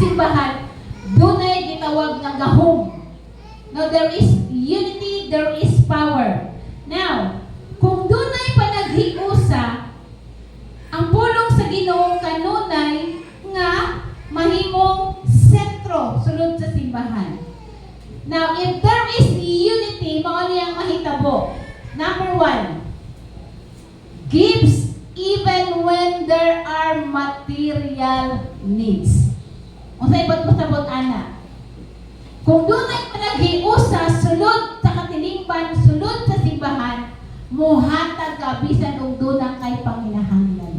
simbahan, doon ay gitawag ng gahom. Now, there is unity, there is power. Now, kung doon ay panaghiusa, ang pulong sa Ginoo kanunay nga mahimong sentro sulod sa simbahan. Now, if there is unity, mao niyang mahitabo. Number 1, gives even when there are material needs. Unsay sabot ana? Kung doon ay panaghiusa sulod sa katilingban, sulod sa simbahan, muhatag ka bisan og dunang kay panginahanglan.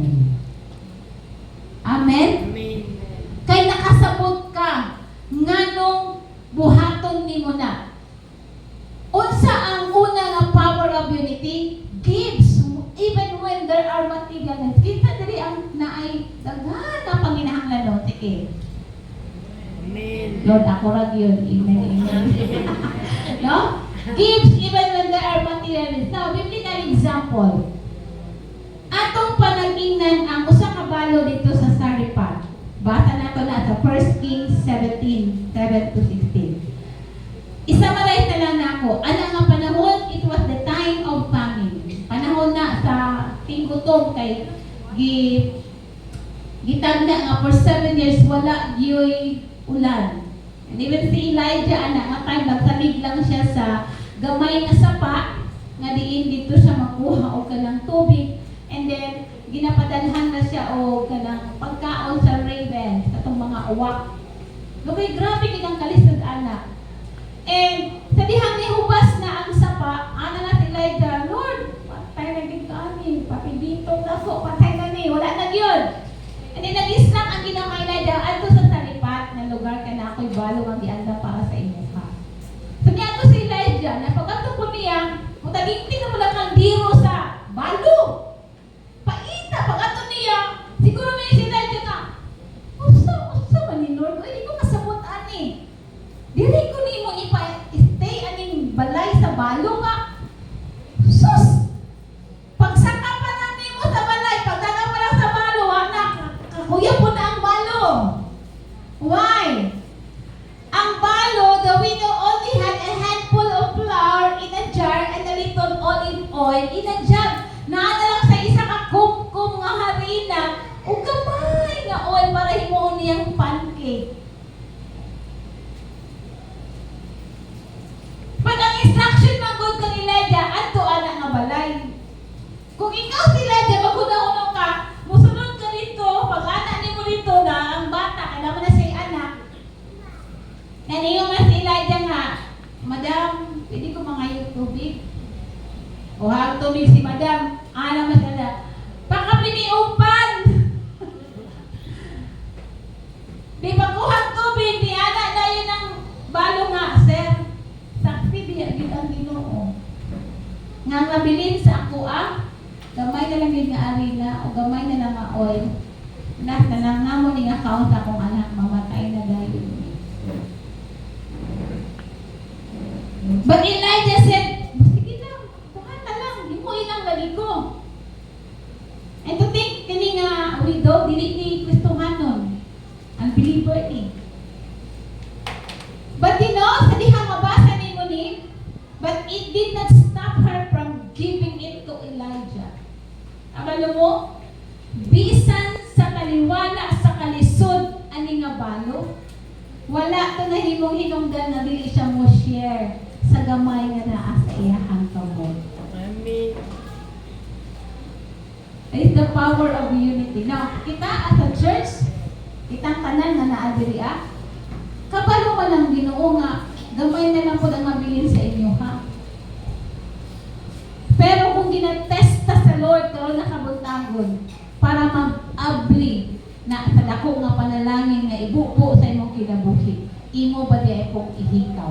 Amen? Amen. Kay nakasabot ka nganong buhaton nimo na. Unsa ang una nga power of unity? Gives even when there are material needs. Kita diri ang naay daghan na panginahanglan no tike. Amen. Lord, ako ra gyud. Amen. No? Gives even when there are material needs. Now, biblical example. Atong panagingnan ang usa ka balo dito sa Saripag. Basa nato na sa 1 Kings 17, 7-16. Isa-maray na lang nako. Ano nga panahon? It was the time of famine. Panahon na sa tinggutom kay gitagna nga for 7 years wala gyoy ulan. And even si Elijah ana nga time nagsalig lang siya sa gamay nga sapa nga diin dito siya makuha og kanang tubig, and then ginapadalhan na siya og kanang pagkaon sa raven sa tong mga uwak. Lugay grabe gid ang kalisod ana. And sa dihang nihubas na ang sapa, ana na si Elijah, Lord, patay na gid kami, papibitong na ko, patay na ni, wala na gyud. And then nag-islang ang ginawa kay Elijah adto sa salipat na lugar kana ako'y balo ang gianda para sa inyo ha. So niya to si Elijah, na pagkatong po niya, mutagingting na mula kang diro sa balo. Paita, pagkatong niya, siguro may si Elijah nga, usa man ni Lord, ay di ko kasabot ani. Dili ko nimo ipa-stay aning balay sa balo nga. Sus! Pagsaka pa na nimo sa balay, pagdala pa lang sa balo, anak, kakuya po na ang balo. Why? Ang balo, the widow only had a handful of flour in a jar and a little olive oil in a jug. Naana lang sa isa ka kumkum nga harina o gamay nga oil para himuon niyang pancake. Pag ang instruction ng God kang Elijah, ato anak nga balay. Kung ikaw si Elijah, maguna-unong ka, musunod ka dito, pag-anak ni mo dito na ang bata, kailangan na siya anak. Naniyo nga si Elijah nga, Madam, pwede ko mangayong tubig. O hang tubig si Madam, alam mas na, baka piniupan. Di pagkuhang tubig, di anak na yun ang balo nga, sir. Saksi diya, yun ang Ginoo. Nga nabilin sa ako gamay na lang yun nga arena, o gamay na lang nga oil. Nanangamo ni nga kaon sa akong anak, mamatay na dahil. But Elijah said, sige lang, bukan na lang, di mo ilang lagi ko. And to think, kini nga widow, dili ni Kristohanon, unbeliever ni. But you know, sa dihang mabasa ni mo ni, but it did not stop her from giving it to Elijah. Abalo mo, bisan sa kaliwala, sa kalisod, ani nga balo, wala to na himong hinungdan na dili siya mo share sa gamay nga naa sa iyahang kamot. Amen. It's the power of unity. Now, kita as a church, kitang tanan nga naa diri kabalo man ang Ginoo nga gamay na lang po ang mabilin sa inyo ha. Pero kung ginatesta sa Lord karon nakabuntagon para mag-abli na sa dako nga panalangin nga ibubo sa imong kinabuhi, imo ba di pong ihikaw?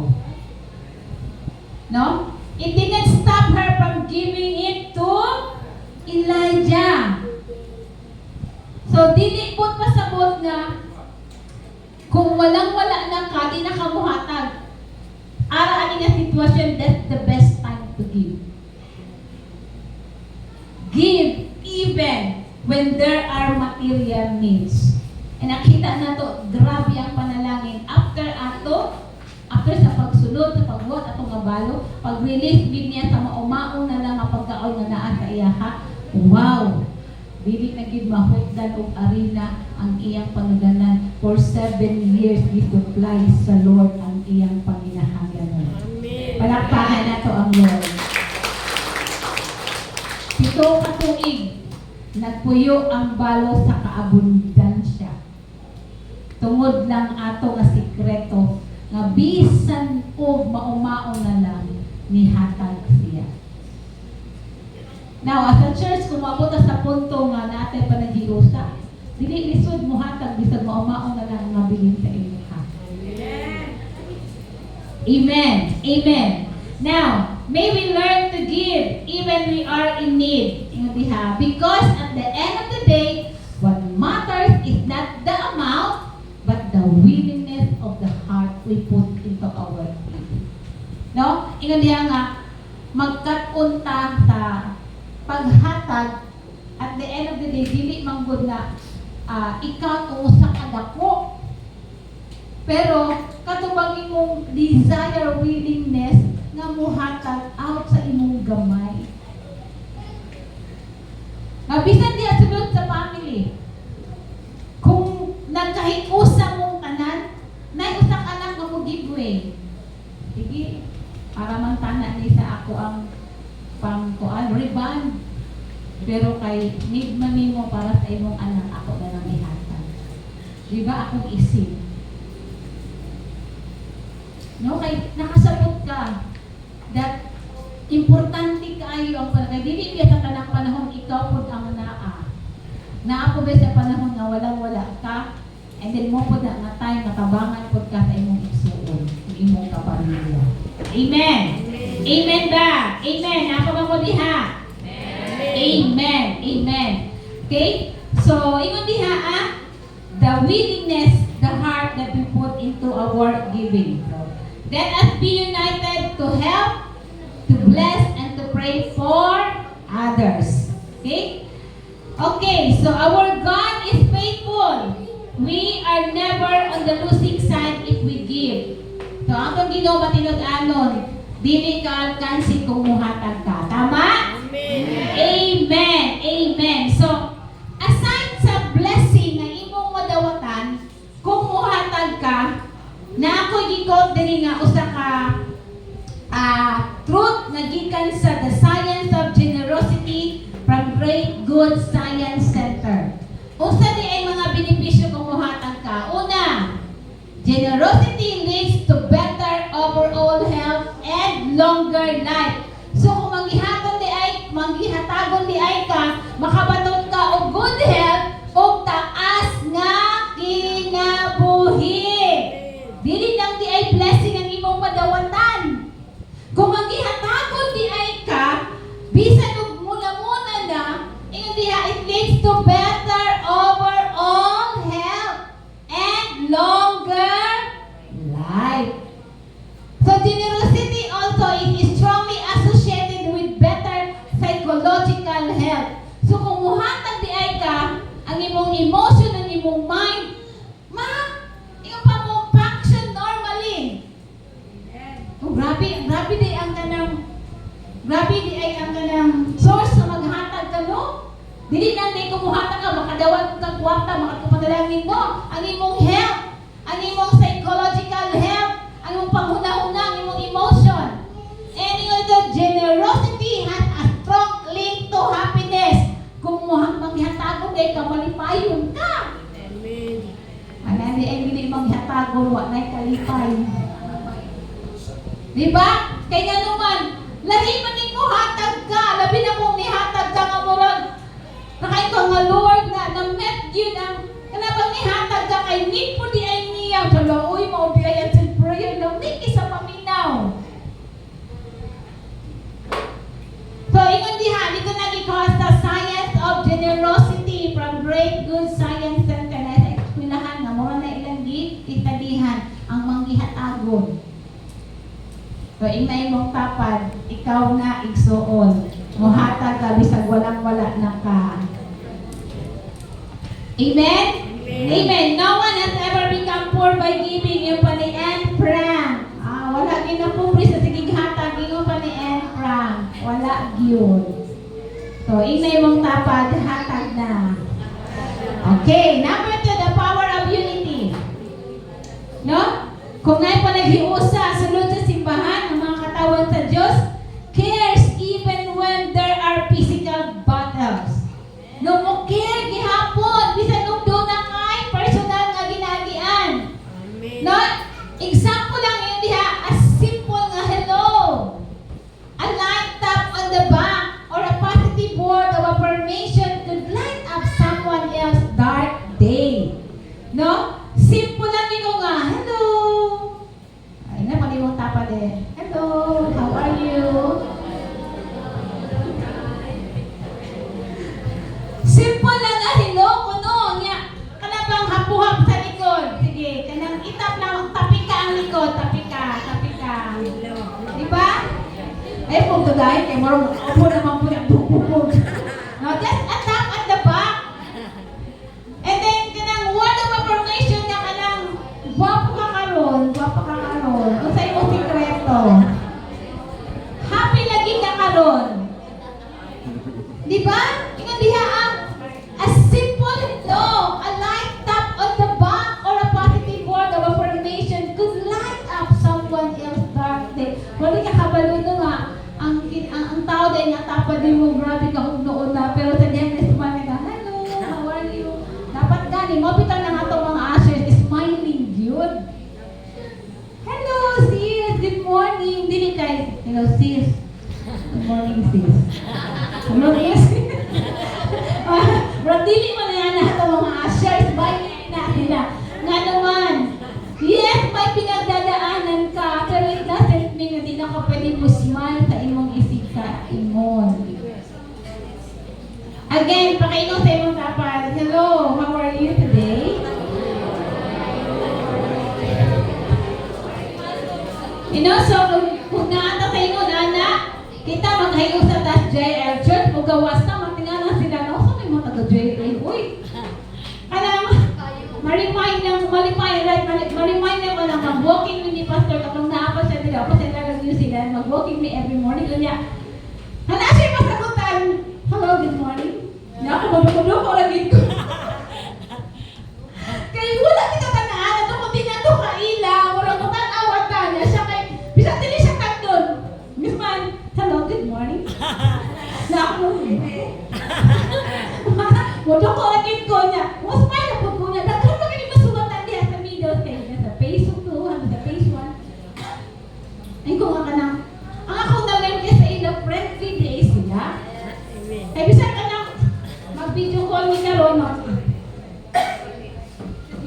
No? It didn't stop her from giving it to Elijah. So, dili po pasabot nga kung walang-wala na ka, di na kamuhatag. Ara ani nga sitwasyon, that's the best time to give. Give even when there are material needs. And nakita na to, grabe ang panalangin kabalo. Pag-release din niya sa maumaon na lang ang pagkaon nga naa sa iya ha. Wow! Dili na gid mahutdan og arena ang iyang panagalan. For 7 years gisupply sa Lord ang iyang panginahanglanon. Amen. Palakpakan nato ang Lord. Pito ka tuig, nagpuyo ang balo sa kaabundansya. Tungod lang ato nga sikreto nga bisan og maumaon na lang nihatag siya. Now, as a church, kung maabot sa punto nga natin pa naghiusa, dili lisod mo hatag bisag maumaon na lang nga bilin sa inyo ha. Amen. Amen. Now, may we learn to give even we are in need. Because at the end of the day, what matters is not the amount, but the willingness of the heart we put into our giving. No? Ingon diha nga, magkatunta sa paghatag, at the end of the day, dili manggod na ikaw kung usa ka dako. Pero katubang imong desire, willingness nga muhatag out sa imong gamay. Mabisan diya sulod sa family. Kung nagkahiusa mong tanan, nay usa ka lang nga mo giveaway. Sige, para man tanan ni sa ako ang pangkuan ribbon. Pero kay need man nimo para sa imong anak, ako na lang ihatag. Di ba akong isip? No, kay nakasabot ka that importante kaayo ang palagay. Dili biya sa tanang panahon ikaw pud ang naa. Naa po ba sa panahon nga walang-wala ka, and then mo pud nga time matabangan pud ka sa imong igsuon, imong kapamilya. Amen. Amen ba? Amen. Ako ba mo diha? Amen. Amen. Okay? So, ingon diha the willingness, the heart that we put into our giving. Let us be united to help, to bless, and to pray for others. Okay? Okay, so our God is faithful. We are never on the losing side if we give. So, ang Ginoo matinud-anon, dili ka alkansi kung muhatag ka. Tama? Amen. Amen. So, aside sa blessing na imong madawatan, kung muhatag ka, na ako gikot diri nga usa ka truth na gikan sa The Science of Generosity from Great Good Science Center. Usa di ay mga benepisyo kung muhatag ka. Una, generosity leads to better overall health and longer life. So kung manghihatagon di ay ka, makabaton ka og good health og taas nga kinabuhi. Dili lang di ay blessing ang imong madawatan. Kung manghihatagon di ay ka, bisan og muna-muna na, ingon diha, it leads to better overall health and longer life. So generosity also is strongly associated with better psychological health. So kung muhatag di ay ka, ang imong emotion, ang imong mind, ikaw pa mo function normally. Oh, grabe di ang kanang source na maghatag ka, no? Dili lang di kumuhatag ka, makadawat ka kwarta, makatupadalangin mo, ang imong health, ang imong psychological health, ang imong panghuna-huna, ang imong emotion. And the generosity has a strong link to happiness. Kung manghihatagon kay ka, malipayon ka. Amen. Anani ay dili manghihatagon, wa na'y kalipay. Diba? Kaya nga naman, lahi man ning muhatag ka, labi na kung nihatag ka nga murag, nakay ko nga Lord na-met yun ang, kanabang nihatag ka kay need po di ay niya, uy, mo di ay answered prayer lang, di isa paminaw. So, ingon diha, dito nag-i-cause the Science of Generosity from Great Good Science Center na sa eskwelahan nga mura na ilang itadihan ang manghihatagon. So, inay mong tapad, ikaw na igsuon. Muhatag ka, bisag walang-wala na ka. Amen? Amen. No one has ever become poor by giving. Yung pa ni Anne Frank. Wala din na pobre sa sigig hatag. yun. So, ingay mong tapad, hatag na. Okay, number 2, the power of unity. No? Kung ngayon pa naghiusa, sunod sa simbahan, ng mga katawan sa Diyos, cares even when there are physical battles. No mo care, gihapon, bisan nung doon na kay personal nga ginagian. Amen. No? Example lang yun diha, a simple nga hello. A light tap on the back or a positive word of affirmation could light up someone else's dark day. No? Simple lang yun nga, hello. Ay na, palimong tapad eh. Hello, how are you? Simple lang nga, hello, kuno. Nga, kanabang hapuhap sa likod. Sige, kanang itap lang, tapik ka ang likod, tapik ka. Diba? Ay, kung dadahin, kay marong, upo naman po yung bububog. No, just a tap at the back. And then, kanang word of affirmation na kanang, guwapo ka karon. Kung sa iyong sikreto. Happy lagi ka karon. Diba? Ingat diha ang a simple hello, a light tap on the back or a positive word of affirmation could light up someone else's dark day. Wala ka kabalo no nga, ang tao dahil natapad din mo, grabe ka kung noon na, pero sa Diyanes man nga, hello, how are you? Dapat gani, mabitan na nga itong mga ushers, smiling yun. Hello, sis, good morning. Dili kay, hello, sis. Good morning, sis. Hello, sis. Bro, dili mo na yan na itong mga ushers, smiling na nila. Nga naman, yes, may pinagdadaanan ka, pero it doesn't mean na di na ka pwede mo smile sa imong isip sa imong. Again, pakaingon sa imong tapad. Hello, how are you today? You know, so kung naata sa ingon, anak, kita maghayo sa tas JL Church, kung gawas na, matinganan sila, no, saan may mga taga-JL? Uy! Kanang, ma-remind lang mag-walking with ni Pastor katong naapa siya nila, kasi lalagyo sila, mag-walking me every morning, kanya, hana siya masagutan, hello, good morning. Naku, mabukulo ko lagi ko. Kaya wala kita tanaan, ito kung di na ito kaila, wala ko tanawat na niya, siya kay, bisa tili siya tagdon. Miss Man, hello, good morning. Naku, wala ko lagi ko niya, mas may napod ko niya, daghan pa kayo masugatan diya sa middle stage niya, sa phase 2, sa phase 1. Ay kung nga ka na, ang akong nalang niya sa ilang friendly days niya, Amen. ay bisa ka na, mag-video call ni Karon,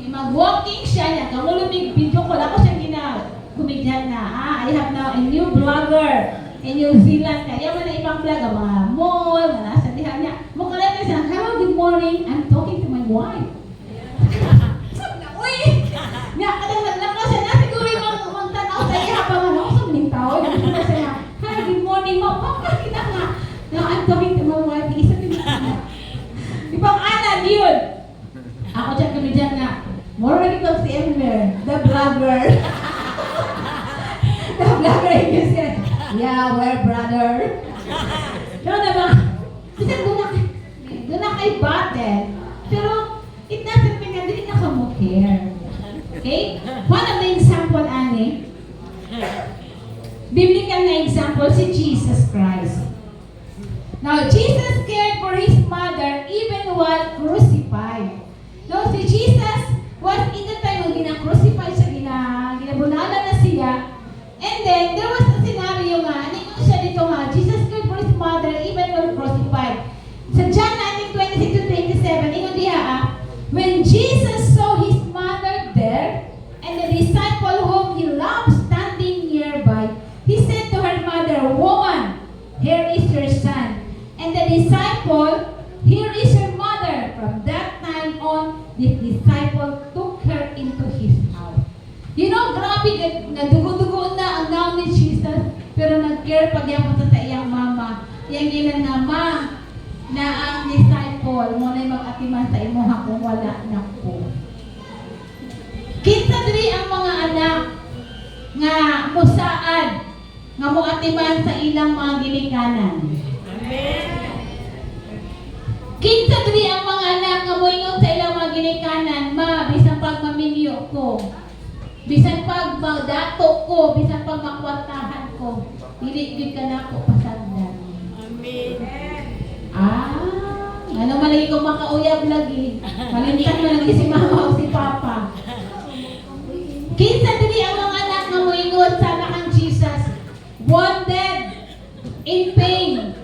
mag-walking siya niya, kamulumig video call, ako siya kumigyan na, I have now a new blogger in New Zealand, kaya man na ibang vlog, ang mga mall, mga nasa dihan niya, mukha lang na siya, hello, good morning, I'm talking to my wife. Uy! Nga, kadang-kadang ko siya na, siguro yung magtanaw sa iya, habang ano, sa ming tao, yung siya, hello, good morning, bakit kita nga, no, I'm talking to my wife, isa pinag ibang anak yun. Ako dyan kami dyan nga, more ready to si Emmer, the blogger. The blogger, you said, yeah, we're brother. No, diba? Kasi doon na kay battle. Pero, it doesn't mean na hindi na ka mo care. Okay? One of the example, Ani, biblical na example, si Jesus Christ. Now, Jesus cared for His mother even while crucified. No, si Jesus was in the time when gina-crucify siya, ginabunalan na siya. And then, there was a scenario nga, ningon siya dito nga, Jesus cared for His mother even while crucified. Sa John 19:26-27, ingon diha, when Jesus saw His mother there, and the disciple whom He loved standing nearby, He said to her mother, woman, here is your son. And the disciple, here is your mother. From that time on, the disciple took her into his house. You know, grabe, nadugo-dugo na ang naon ni Jesus, pero nag-care pa niya sa iyang mama. Yang ilan nga, ma, na ang disciple mo na mag-atiman sa imo kung wala na po. Kinsa diri ang mga anak nga musaan nga mo atiman sa ilang mga ginikanan. Kinsa diri ang mga anak nga moingon sa ilang mga ginikanan, ma, bisan pag maminyo ko, bisan pag dato ko, bisan pag makwartahan ko, dili gyud ka nako pasagdan. Amen. Ano man lagi ko makauyab lagi. Malintan man lagi si mama o si papa. Kinsa dili ang mga anak nga moingon sa anak ang Jesus, wounded, in pain.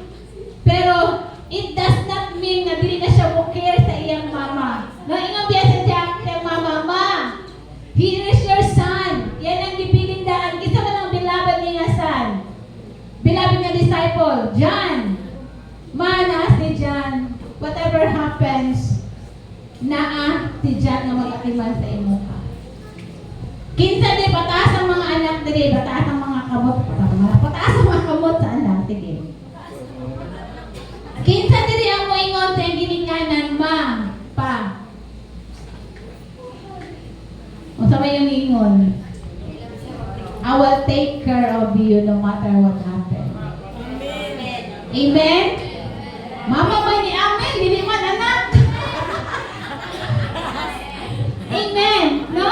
Pero it does not mean na dili na siya care sa iyang mama. No, ingon biya sa iyang mama, ma, here is your son. Yan ang gipilindaan. Kinsa man ang beloved niya son? Beloved nga disciple, John. Ma, naa si John. Whatever happens, naa si John nga mag-atiman sa imo ka. Kinsa di pataas ang mga anak diri, pataas ang mga kamot, pataas ang mga kamot sa anak, sige. Kinsa diri ang moingon sa ginikanan, ma, pa. O sa may yung ingon, I will take care of you no matter what happens. Amen? Mama ba ni amen? Dili man anak. Amen? No?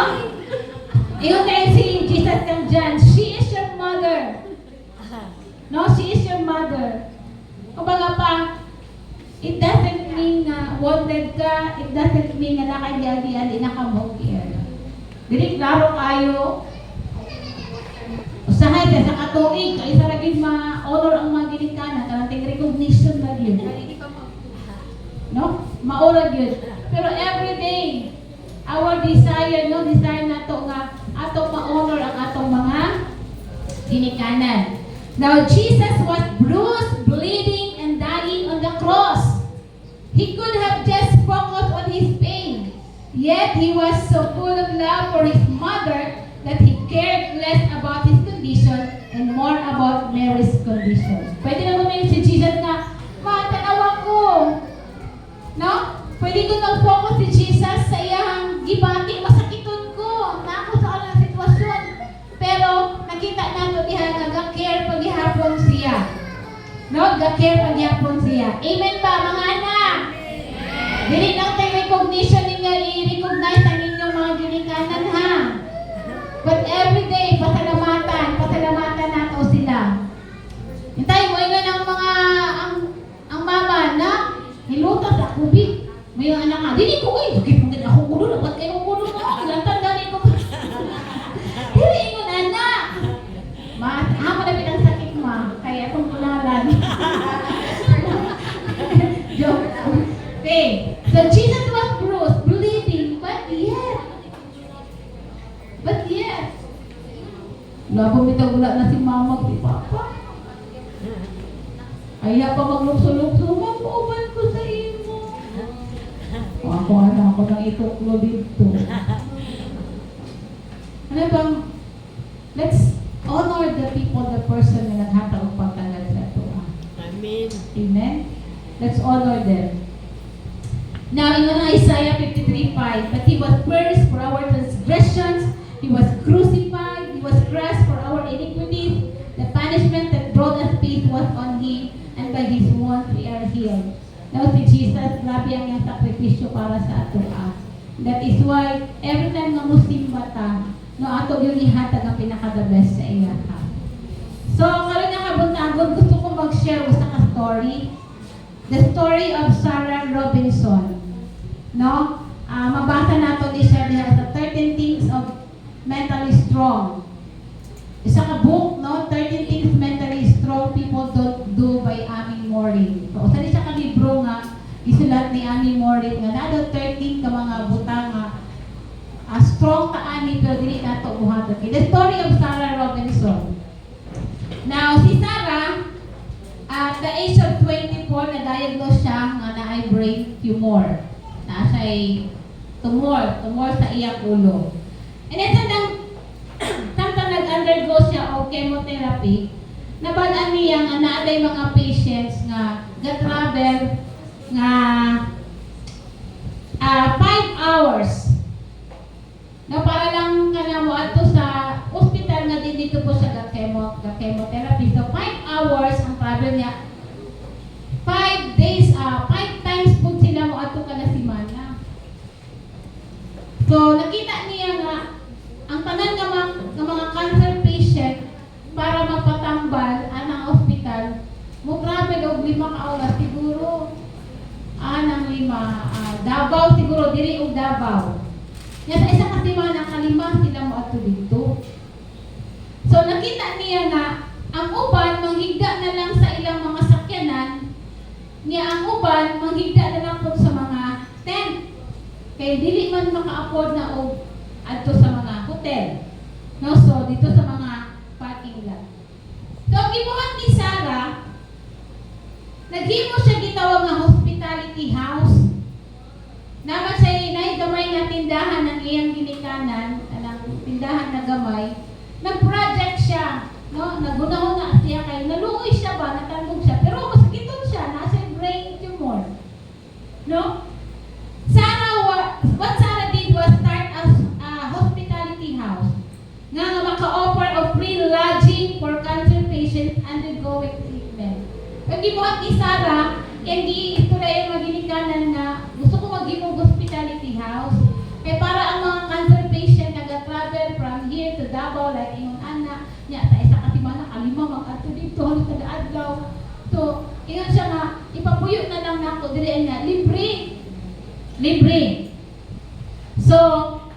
Ingon kayo si Jesus kang John, she is your mother. No, she is your mother. Kumbaga pa, it doesn't mean na wanted ka, it doesn't mean na nakagyagian, inakamokir. Dili klaro kayo. Usahay ka sa katuig, kaisa lagi ma-honor ang mga ginikanan, karanting recognition na yun. No? Maura yun. Pero every day, our desire, no? Desire na to nga, atong ma-honor ang atong mga ginikanan. Now, Jesus was bruised, bleeding, and dying on the cross. He could have just focused on his pain. Yet, he was so full of love for his mother that he cared less about his condition and more about Mary's condition. Pwede na bumili si Jesus na, ma, tanawa ko. No? Pwede ko nang focus si Jesus sa iyang gibati, masakiton ko na ako sa alang sitwasyon. Pero nakita nato diha nga ga-care paghihapon siya. No? Ga-care paghihapon siya. Amen ba mga anak? Dili lang tayo recognition ninyo, i-recognize ang inyong mga ginikanan ha. But every day, pasalamatan nato sila. Hintay mo ingon ang mga ang mama na hilutas ako bi. May anak nga, dili ko bakit mo ako kulo dapat kayo kulo mo. Ilang tanda ko. Dili ingon anak. Ma, malapit ang sakit ma, kaya itong tulalan. Joke. Okay. So Jesus was bruised, bleeding, but yet, labo mitang wala na si mama, si papa. Kaya pa maglukso-lukso, mapuban ko sa imo. Ako nang ituklo dito. Ano bang, let's honor the people, the person na naghatag og pagtanggal sa ito. Amen. Amen? Let's honor them. Now, in Isaiah 53:5, but he was pierced for our transgressions, he was crucified, he was crushed for our iniquities. The punishment that brought us peace was on him, and by his wounds we are healed. Now, si Jesus, grabe ang iyang sakripisyo para sa ato. That is why, every time nga musimba ta, no, ato yung ihatag ang pinaka-the best sa iya ka. So, karon nga kabuntagon, gusto kong mag-share sa ka-story. The story of Sarah Robinson. No? Mabasa nato ni siya diha sa 13 Things of Mentally Strong. Isa ka book, no? 13 Things Mentally Strong People Don't Do by Amy Morin. So, usa ni siya ka libro nga isulat ni Amy Morin nga nado 13 ka mga butang nga strong ta ani pero dili nato buhaton. The story of Sarah Robinson. Now, si Sarah at the age of 24, na-diagnose siya nga na-ay brain tumor. Na siya'y tumor sa iyang ulo. And then, samtang nag-undergo siya o chemotherapy, nabalaan niya nga naaday mga patients nga ga-travel nga 5 hours na para lang kana mo ato sa hospital nga din dito po siya ga-chemotherapy. So 5 hours ang travel niya. 5 days, 5 times po tanan nga mga cancer patient para magpatambal anang ospital, mo grabe og 5 ka oras siguro. Anang 5, Davao siguro diri og Davao. Nya sa isa ka semana kalima sila mo adto dito. So nakita niya nga ang uban manghigda na lang sa ilang mga sakyanan, niya ang uban manghigda na lang po sa mga tent. Kaya dili man maka-afford na og adto sa mga hotel. No, so dito sa mga parking lot. So ang gibuhat ni Sarah, naghimo siya gitawag nga hospitality house. Naman siya inay gamay nga tindahan ng iyang ginikanan, anang tindahan na gamay. Nag-project siya, no? Nagunahon na siya kay naluoy siya ba, natandog siya, pero masakiton siya, nasa brain tumor. No? What Sarah did was start a hospitality house nga maka-offer of free lodging for cancer patients undergoing treatment. Pag gibuhat ni Sarah, yung giistorya yung maginikanan na gusto ko mag-imong hospitality house. Kaya para ang mga cancer patient nag-travel from here to Davao, like ingon anak, niya sa isa kasi man kalima mag-ato dito, halos taga-adlaw. So, ingon siya nga, ipapuyo na lang nako diri nga, libre. Libre. So,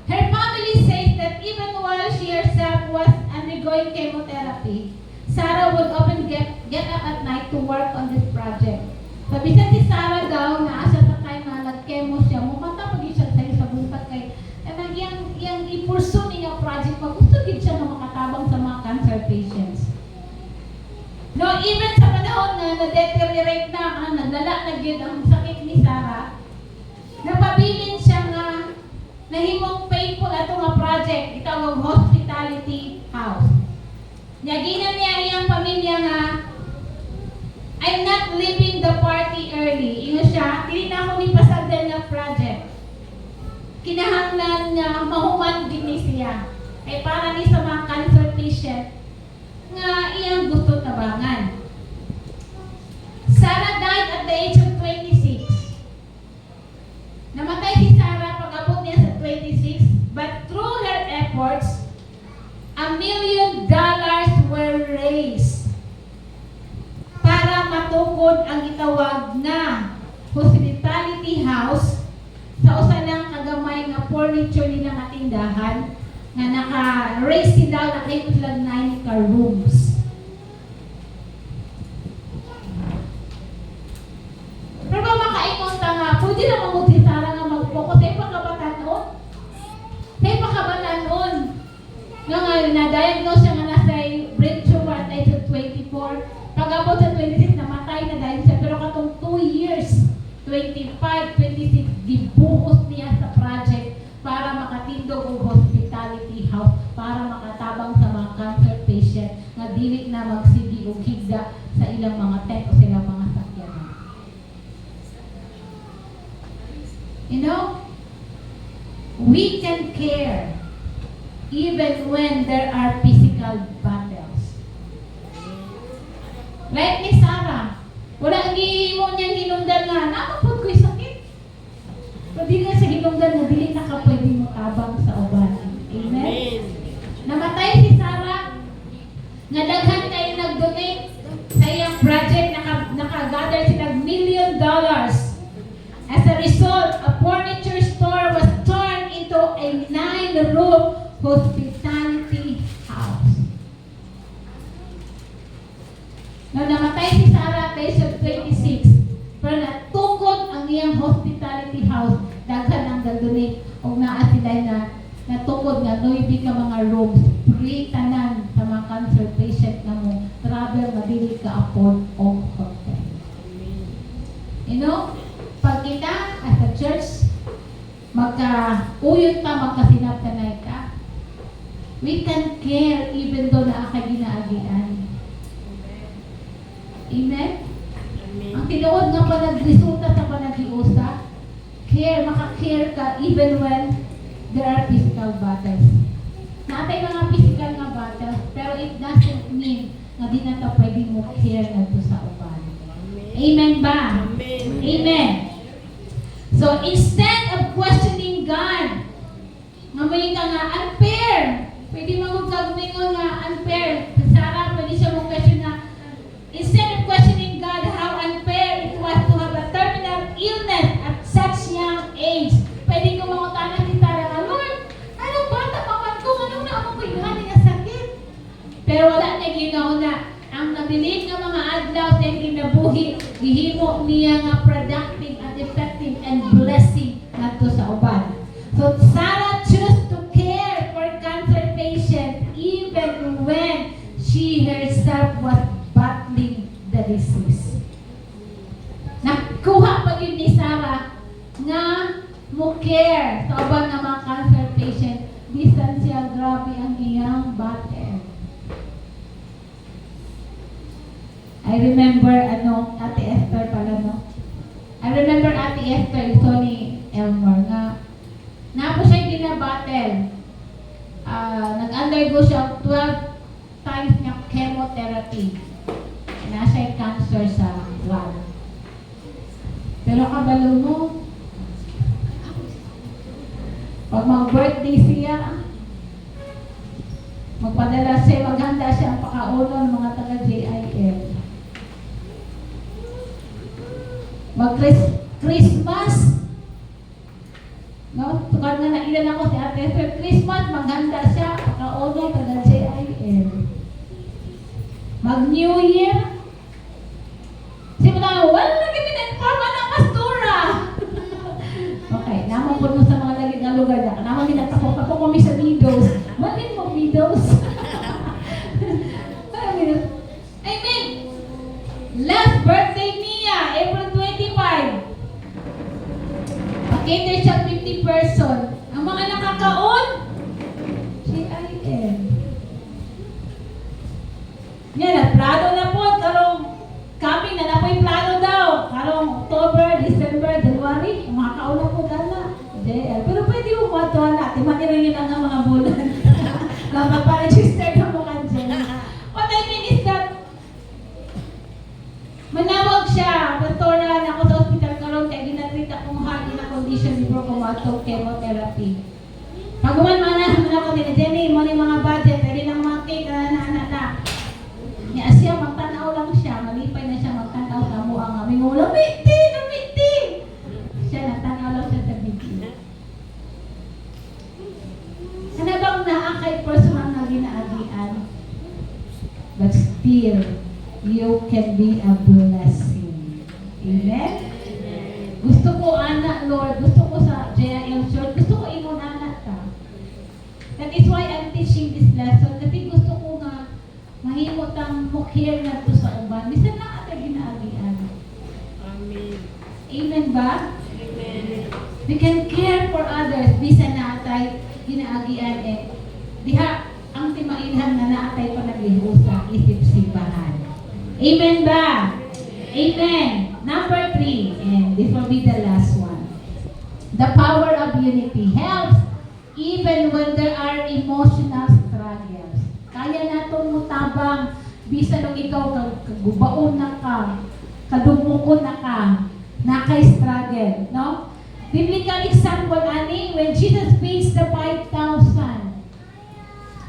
her family says that even while she herself was undergoing chemotherapy, Sarah would often get up at night to work on this project. Sabi si Sarah daw na asa sa time na nag-chemo siya, mukanta pag siya sa buntag kay yang i-pursue niya project, magusto gid siya na makatabang sa mga cancer patients. No, even sa panahon na na-deteriorate na, naglala na gid ang sakit ni Sarah, napabilin siya nga nahimong painful ato nga project, itawag hospitality house. Yaginan niya iyang pamilya nga, I'm not leaving the party early. Ingo siya, dili na ako ni pasagdan nga project. Kinahanglan nga mahuman din ni siya. Ay para ni sa mga cancer patient nga iyang gusto tabangan. Sarah died at the age of 26. Namatay si Sarah pag-abot niya sa 26, but through her efforts, $1 million were raised para matukod ang itawag na hospitality house sa usa lang kagamay nga furniture nila nga tindahan nga naka-raise sila, naka-ipot sila 9 ka rooms. Pero ba makaingon ta nga, pwede na mamut si Sarah nga mag-focus sa ipagkabatan noon? Sa ipagkabatan noon, nga na-diagnose siya nga nasa brain tumor at age of 24. Pag-abot sa 26, namatay na dahil siya. Pero katong 2 years, 25, 26, gibuhos niya sa project para makatindog o hospitality house, para makatabang sa mga cancer patient nga dili na magsigi o higda sa ilang mga tent o sa ilang mga sakyanan. You know, we can care even when there are physical battles. Like ni Sarah, wala mo niyang hinungdan nga, nakapod ko'y sakit. Pero di nga sa hinungdan na dili na ka pwede mo tabang sa uban. Amen? Namatay si Sarah, nga daghan kayo nag-donate sa iyang project, naka-gather sila $1 million. As a result, a furniture store was turned into a 9-room hospitality house. Nung namatay si Sarah at age of 26, pero natukod ang iyang hospitality house, daghan ang donate o naa sila na natukod nga 9 ka mga rooms, free tanan sa mga cancer patient na mo, travel na dili ka afford o hotel. You know, pag kita as a church, magka-uyot ka, magkasinaptanay ka, we can care even though na aka ginaagian. Amen? Ang tinuod nga pa nagresulta sa panagiusa, maka-care ka even when there are physical battles. Natay mga physical nga battles, pero it doesn't mean na di na ito pwede mo care na ito sa uban. Amen ba? Amen. Amen. So instead of questioning God, mamay ka nga unfair Pero wala na ginauna. Ang nabilin nga mga adlaw sa ginabuhi, gihimo niya nga productive and effective and blessing ngadto sa uban. So Sarah chose to care for cancer patients even when she herself was battling the disease. Nakuha pa yun ni Sarah nga mo care sa uban nga mga cancer patient. Bisan siya grabe ang iyang battle. I remember, Ate Esther pala, no? I remember Ate Esther, ito ni Elmore, nga napo siya ginabattle. Nag-undergo siya 12 times niya chemotherapy. Na siya cancer sa lung. Pero kabalo mo, pag mag-birthday siya, magpadala siya, maghanda siya ang pakaulo ng mga taga-JIL. Mag-Christmas, no? Tukad nga nailan ako si Ate Esther, Christmas, maghanda siya, pakaulo, taga-JIL. Mag-New Year, simula, wala lagi min-informa ng pastora. Okay, naman po sa mga lagi ng lugar na, naman ginatapok ako kami sa widows. Malin mo widows? Amen. Last birthday niya, April 25. Pag-cater siya 50 person. Ang mga nakakaon, JIL. Yan, plano na po. Karong kami na po yung plano daw. Karong October, December, January, makakaon na po dala. JIL. Pero pwede mo matuwa na. Timanirin yun ang mga bulan. Magpa-register na mo ka dyan. What I mean is that, manawag siya, pastora na ako sa hospital karon kaya ginatreat akong heart na condition before ko matog chemotherapy. Pag man ako din, Jenny, mo ni mga budget, pwede lang mga cake, na. Ni Asya, magtanaw lang siya, malipay na siya magtanaw sa mo ang aming ulo, lamiti! Siya, nagtanaw lang siya sa video. Ano bang naakay personal na ginaagian? But still, you can be a blessing. Amen? Gusto ko anak, Lord. Gusto ko sa JIL Church. Gusto ko imon anak ka. That is why I'm teaching this lesson. Kasi gusto ko nga mahimot ang mukhir na to sa uban. Bisan na ata ginaagian. Amen. Amen ba? Amen. We can care for others. Bisan na ata ginaagian diha ang timailhan na naatay pa nagliho sa isip simbahan. Amen ba? Amen. Number 3, and this will be the last one. The power of unity helps even when there are emotional struggles. Kaya natong mutabang bisan nung ikaw kagubaon na ka, kadumukon na ka, nakay-struggle, no? Biblical example ani when Jesus feeds the 5,000.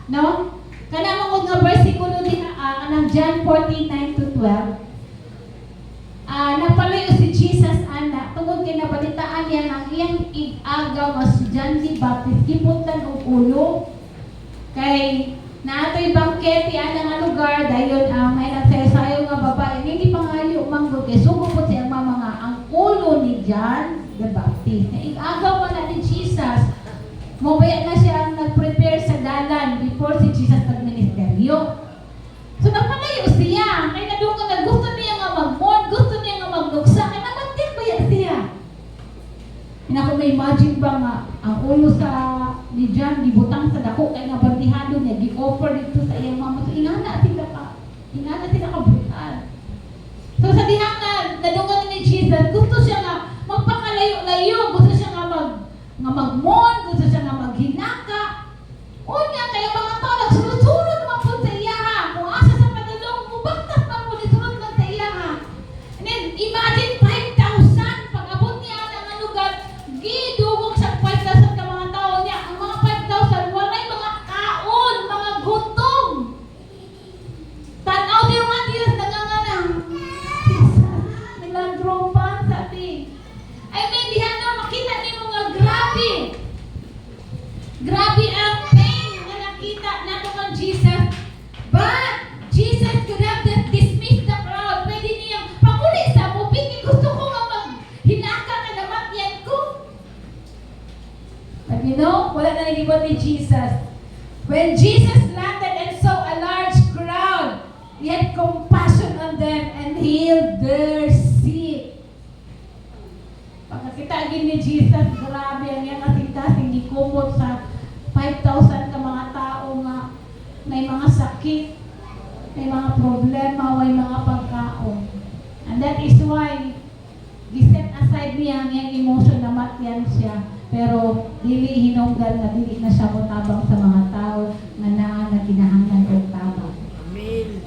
No? Kanang mo nga versikulo din kanang John 14:9 to 12. Napalayo si Jesus ana tungod kay nabalitaan niya ang iyang ig-agaw nga si John the Baptist gipuntan og ulo kay naatoy bangkete ana nga lugar dayon may nagsayaw nga babae hindi pangayo manggod kay sugo po siya mga ang ulo ni John the Baptist. Na ig-agaw na ni Jesus. Mabaya na siya ang nag-prepare sa dalan before si Jesus nag-ministeryo. So napalayo siya. Kaya nadungan na gusto niya nga mag-mourn, gusto niya nga magluksa. Kaya nabantin ba yan siya? Kung na-imagine ba nga ang ulo sa ni John, gibutang sa dako, kaya nga bandihado niya, gi-offer dito sa iyang mama. So ingana sila ka brutal. So sa dihang na nadungan ni Jesus, gusto siya nga magpakalayo-layo, gusto siya nga mag-mourn, gusto siya nga maghinaka. O nga, kaya mga tao nagsunod-sunod naman po sa iya ha. Kung asa sa padalong, mubaktas man po sunod lang sa iya ha. And then, imagine 5,000. Pag-abot niya ng lugar, gidugong sa 5,000 ka mga tao niya. Ang mga 5,000, walay mga kaon, mga gutom. Tanaw din mga Diyos, naganganang. Naglandropan sa ating. I mean, dihan na makita ni mga grabe. Grabe ang pain na nakita libot ni Jesus. When Jesus landed and saw a large crowd, He had compassion on them and healed their sick. Pagkakita agin ni Jesus, grabe ang yan kasing-kasing gikumot sa 5,000 ka mga tao nga may mga sakit, may mga problema, may mga pagkaon. And that is why giset aside niya ang iyang emotion na matyan siya. Pero dili hinungdan na dili na siya motabang sa mga tao nga naa na kinahanglan og tabang. Amen.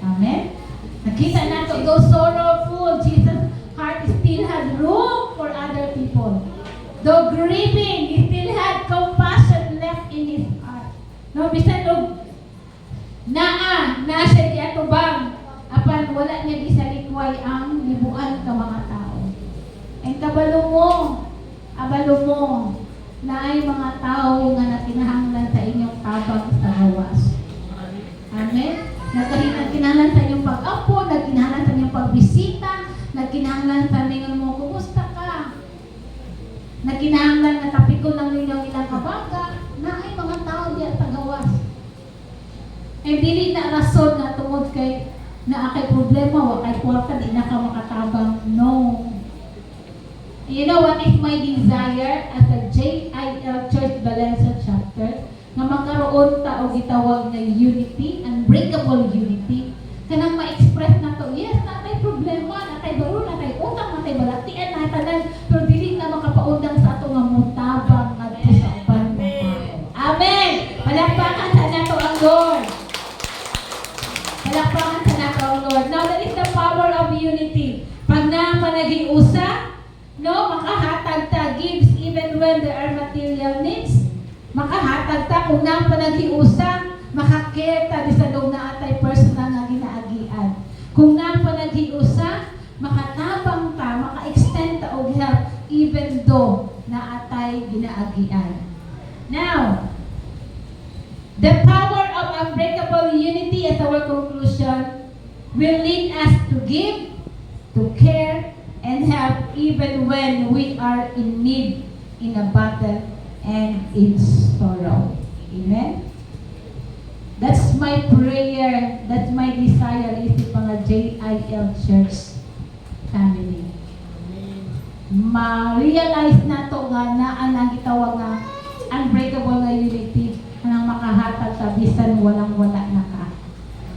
Amen? Nakita nato, though sorrowful, Jesus' heart still had room for other people. Though grieving, He still had compassion left in His heart. No, bisan og na siya di atubang, apan wala niya di sa likway ang libuan ka mga tao. And abalo mo, na ay mga tao nga nakinahanglan sa inyong tabang sa gawas. Amen? Nagkinahanglan sa inyong pag-apo, nagkinahanglan sa inyong pagbisita, nagkinahanglan sa inyong mo, kumusta ka? Nagkinahanglan na tapikon lang ninyong ilang kabaga, na ay mga tao diya sa gawas. Eh, dili na rason na tungod kay na akay problema, wa kay kwarta, di na ka makatabang. No. You know what is my desire as a JIL Church Valencia chapter? Nga magkaroon ta o gitawag na unity, unbreakable unity. Kanang ma-express na to, yes, natay problema, natay baro, natay utang, natay balatian, natay tanan, pero dili na makapaundang sa ato nga mutabang ngadto sa uban ng tao. Amen! Palakpakan sa nato ang Lord. Palakpakan sa nato ang Lord. Now, that is the power of unity. Pag na naging usa, no, makahatag ta gives even when there are material needs. Makahatag ta kung nang panaghiusa, makakare ta bisan og naatay personal nga ginaagian. Kung nang panaghiusa, makatabang ta, maka-extend ta og help even though naatay ginaagian. Now, the power of unbreakable unity as our conclusion will lead us to give, to care, and help even when we are in need, in a battle, and in sorrow. Amen? That's my prayer, that's my desire is the mga JIL Church family. Ma-realize na to nga na ang gitawag nga unbreakable nga unity, kanang makahatag ka bisan walang-wala na ka.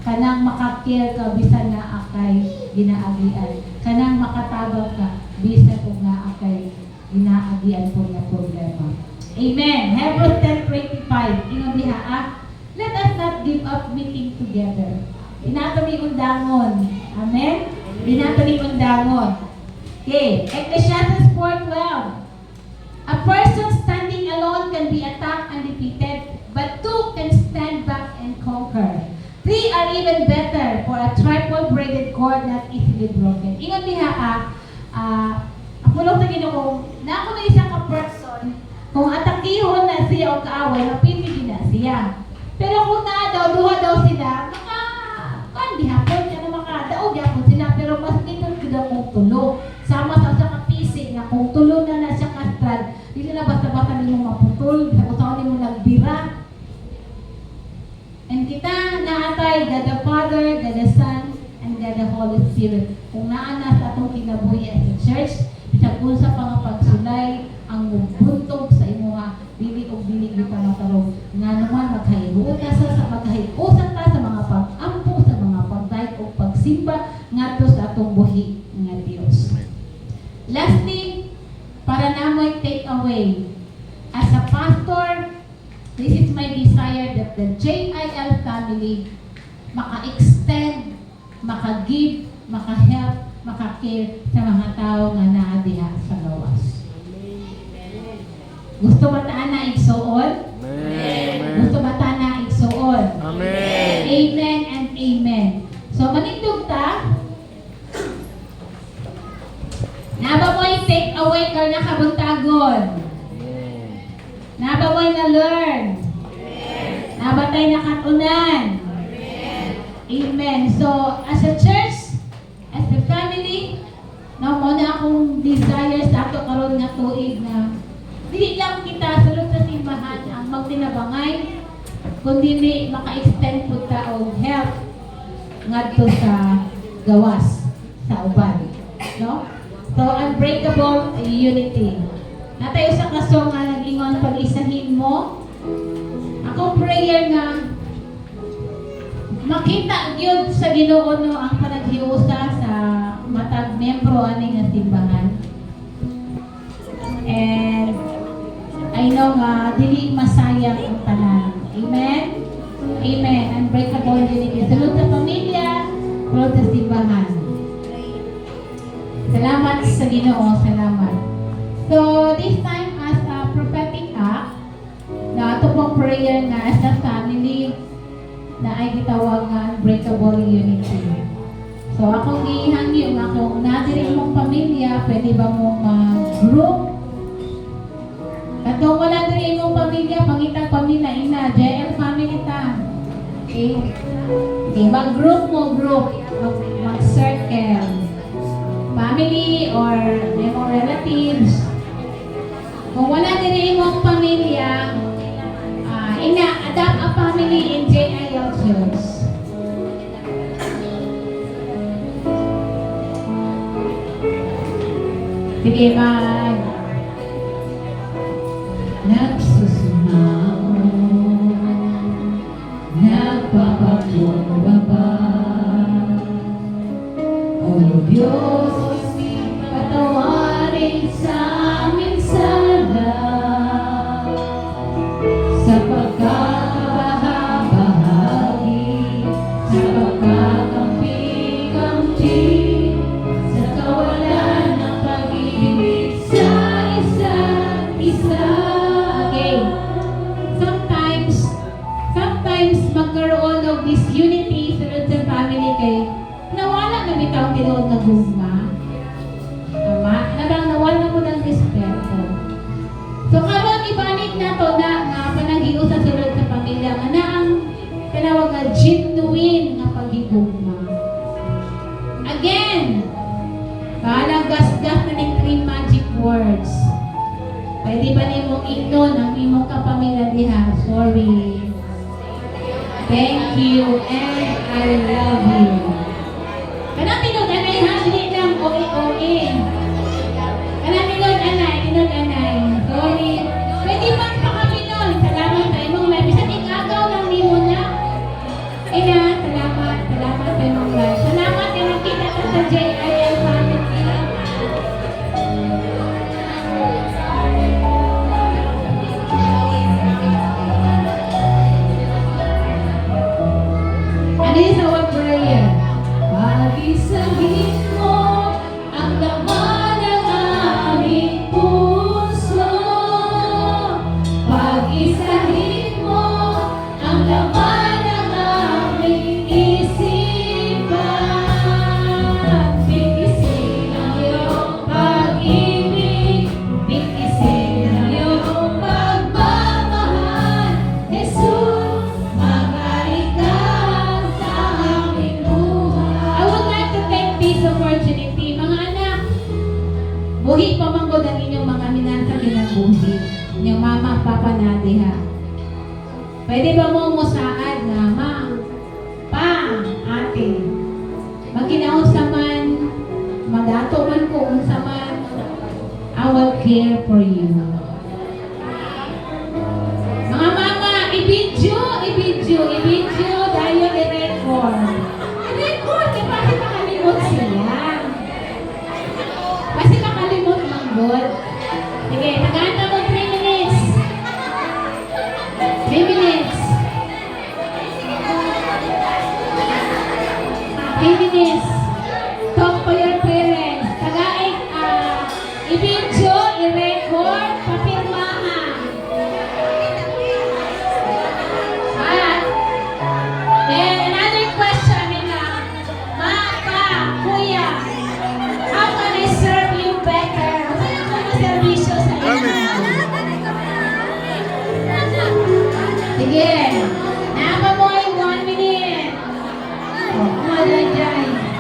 Kanang makakare ka bisan nga akay ginaagian. Kanang makatabang ka bisan kung nga akay ginaagian po nga problema. Amen. Hebrews 10:25. Ingon diha, let us not give up meeting together. Inato ni undangon. Amen. Inato ni undangon. Okay. Ecclesiastes 4:12. A person standing alone can be attacked and defeated, but two can stand back and conquer. Three are even better for a triple-braided cord not easily broken. Ingon diha ako lang sa Ginoo, na ako na isang ka-person, kung atakihon na siya o kaaway, mapipili na siya. Pero kung duha daw sila, kandi hapon, kaya makadaog hapon sila, pero mas dito sila kung tulo. Sama sa kapisi na kung tulo na siya kastral, hindi na basta-basta nila maputol, sa kusaon mo nagbira. And kita naatay, God the Father, God the Son, and God the Holy Spirit. Kung naana sa atong kinabuhi as a church, bisag unsa pa nga pagsulay ang buntog sa imuha dili og dili kita matarong nga naman maghahiusa ta sa mga pag-ampo sa mga pagdayeg og pagsimba ngadto sa atong buhi nga Dios. Lastly, para namoy take away, as a pastor, this is my desire that the JIL family maka-extend, maka-give, maka-help, maka-care sa mga tao nga naa diha sa gawas. Gusto ba ta na igsuon? Amen. Gusto ba ta na igsuon? Amen. Amen and amen. So manindog ta. Naba mo'y take away kar nakabuntagon. Naba mo'y na-learn. Naba tayo nakatunan. Amen. So as a church, as a family, na muna akong desire sa ato karon nga tuig na dili lang kita sulod sa simbahan simbahan ang magtinabangay, kundi may maka-extend po ta og help ngadto sa gawas sa uban, no? So unbreakable unity. Natay usa ka song nga nag-ingon pag-isahin mo. Akong prayer nga makita gyud sa Ginoo no ang panaghiusa sa matag membro ani nga simbahan. And I know nga dili masayang ang tanan. Amen. Amen. Unbreakable unity. Sulod sa pamilya, sulod sa simbahan. Salamat sa Ginoo, salamat. So this time as a prophetic act, na ato pong prayer nga as a family na ay gitawag nga unbreakable unity. So akong gihangyo nga kung nadiri mong pamilya, pwede ba mong mag-group? At kung wala diri mong pamilya, pangitang pamilya ina, JL family ta. Okay? Okay, mag-group mo, mag-circle. Family or mga relatives. Kung wala diri mong pamilya, ina-adapt a family in JIL Church. Sige, mag nagsusumaw, nagpapakumbaba, O Diyos, patawarin sa aming sala, sa pagkakabahagi, sa pagkakampi-kampi, sa kawalan ng pag-ibig sa isa't isa. Okay. Sometimes magkaroon of this unity sunod sa family kay nawala na bitaw tinuod na gugma. Tama? Nabang nawala mo ng respeto. So karon ibalik na to na nga panaghiusa sa sulod sa pamilya nga na ang tinawag nga genuine nga paghigugma. Again, bahala gasgas na ning 3 magic words. Pwede ba nimong ignon ang imong kapamilya diha? Sorry. Thank you and I love you. Kanang tinod anay ha, dili lang oe-oe. Kanang tinod anay. Sorry. Pwede bang pakapinon? Salamat sa imong life. Bisan ikagaw lang nimo na. Ina, salamat sa imong life. Salamat na nakita ka sa JIL family. And this is our prayer. Pag-isahin mo ang laman ng aming puso. Pag-isahin mo ang laman ng aming isipan. Bigkisin ang iyong pag-ibig. Bigkisin ang iyong pagmamahal. Jesus, magaling ka sa aming buhay. I would like to take this opportunity, mga anak. Buhi pa man ko ang inyong mga minasa ginabuhi. Inyong mama, papa na diha. Pwede ba mo musaad na, ma, pa, ate, magkinaon sa man, magato man ko sa man, I will care for you. Mga mama, i-video, dahil i-record. I-record, di ba? Kasi makalimot siya. Kasi makalimot manggod. Sige, tagaanta mo 3 minutes. 3 minutes. 3 minutes. Talk to your parents. Tagain, i-video, i-record, papirmahan. Then another question nila, ma, pa, kuya, how can I serve you better? Ano ko maservisyo sa inyo? Sige, naapa mo ay 1 minute. Oh, kumadyan dyan.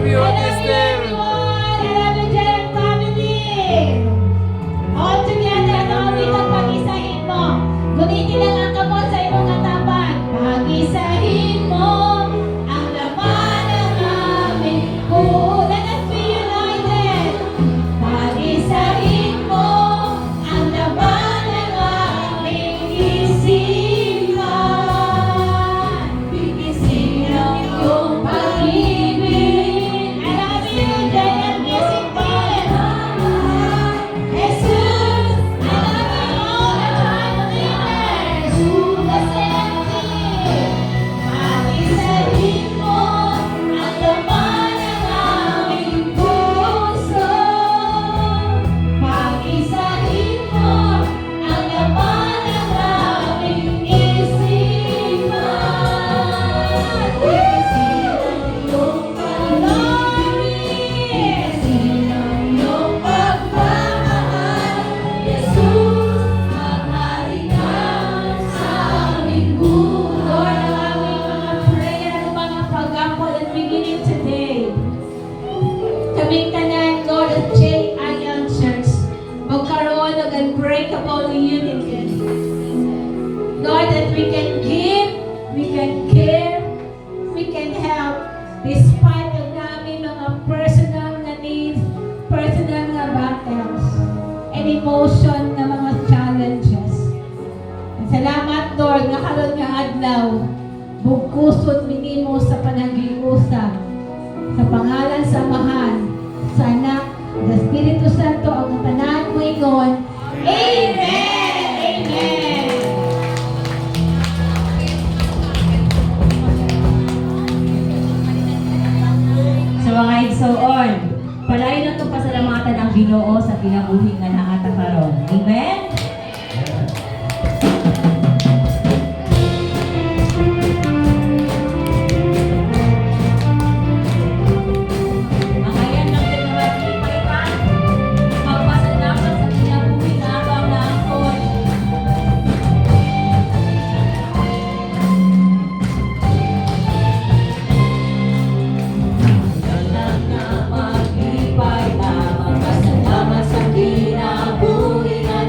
you, I love you Esther. everyone. I love you, Jen family. All together, no, witang pag-isahin mo. Gunitin lang ang kamot sa iyong katapat. Pag-isahin mo ang laman ng aming buo. Let us be united. Pag-isahin mo ang laman ng aming isipan. Bigisin ang iyong pag-ibig. I love you, Jen Music Team. Jesus, I love you all the time, leaders. The same team. Pag-isahin mo ang laman ng aming puso. Pag-isahin mo ang laman ng aming isipan. Bigisin ang iyong pag-ibig. Bigisin ang iyong pagmamahal. Jesus, maghari ka sa aming buhay. Lord, ang aming mga prayer, ang mga pag-ampol at beginning today. Kaming tanan, Lord, at J.I.L. Church, magkaroon ng unbreakable unity. Lord, that we can give, we can care, we can help, despite of namin mga personal na needs, personal na battles, and emotion na mga challenges. Salamat, Lord, nga karon nga adlaw, bugkusot minimo sa panaghiusap, sa pangalan sa Amahan, sa Anak, sa Espiritu Santo, ang tanan mo ingon. Amen! Amen! Sa mga igsoon, palayon na itong pasalamatan ang Ginoo sa kinabuhi nga naata karon. Amen? Ang ayan ng pinawati palitan, magpasalamat sa kinabuhi nga abang na angkon. Dalang na maglipay na magpasalamat sa kinabuhi nga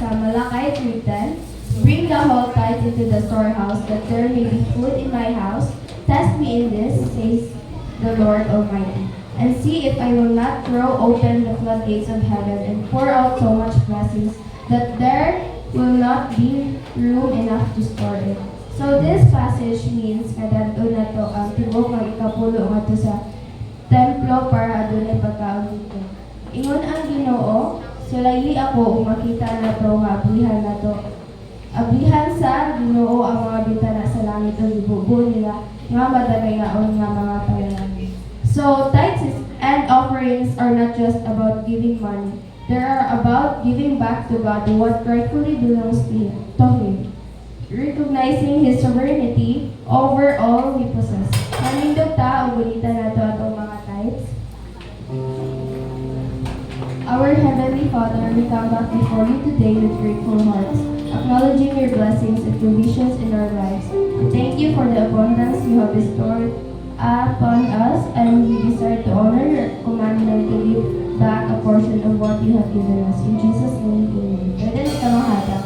sa Malakay 3:10, bring the whole tithe into the storehouse, that there may be food in my house. Test me in this, says the Lord Almighty, and see if I will not throw open the floodgates of heaven and pour out so much blessings that there will not be room enough to store it. So this passage means kadadto na to ang tibok ng ikapulo nga to sa templo para adunay pagkaon dito. Ingon ang Ginoo, sulayi ako ug makita na to nga ablihan na to. Ablihan sa Ginoo ang mga bintana sa langit ug ibubuo nila nga madagayaon nga mga tawanan. So tithes and offerings are not just about giving money. They are about giving back to God what rightfully belongs to Him, recognizing His sovereignty over all we possess. Manindog ta o gunita na to atong mga tithes. Our Heavenly Father, we come back before you today with grateful hearts, acknowledging your blessings and provisions in our lives. We thank you for the abundance you have bestowed upon us, and we desire to honor your commandment to give back a portion of what you have given us. In Jesus' name, amen. Pwede na kamahata.